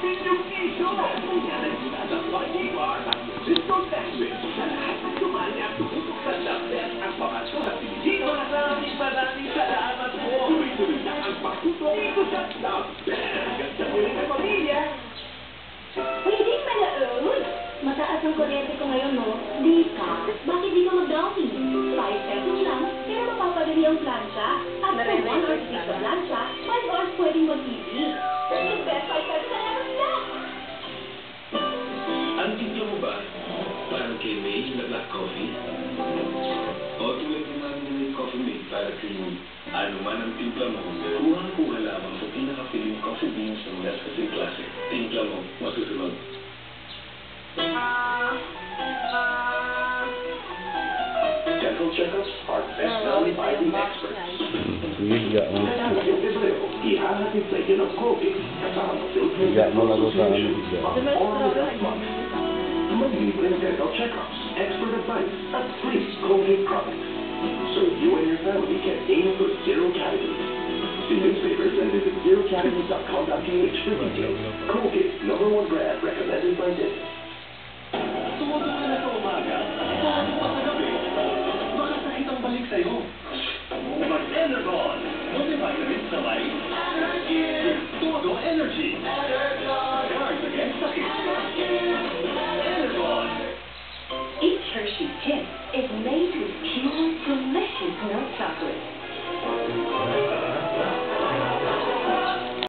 Tipid yung issue! Kaya nagsimasa pa iwas ang Cisco Sandwich sa lahat ng sumali at tumutok sa Labet ang pamasko na Pilipino. Maraming salamat po! Tuloy-tuloy na ang pagtutok dito sa Labet! Ganda mo rin ang pamilya! Pwede pala, mataas ang kuryente ko ngayon, no? Di ka? Bakit di ka mag-brownie? 5 pesos lang, pero mapapadali ang plancha. At kung 1 hour speed sa plancha, 5 hours pwedeng mag-TV. Yung best 5 pesos na lang sila. Ang timpla mo ba? Parang kay May na black coffee? O tuwag naman na may coffee mate para creamy. Ano man ang timpla mo, kuhang-kuha lamang sa pinaka-feeling coffee beans ng Nescafe Classic. Timpla mo, masusunod. Dental checkups are best done by the experts. Kaya yung Pebrero, ihahatid sa inyo ng Colgate kasama ng Philippine Dental Association ang oral health month. Maglibreng dental checkups, expert advice, at free Colgate products. So you and your family can aim for 0 cavities. See newspapers and visit zerocavities.com.ph for details. Colgate, #1 brand recommended by dentists.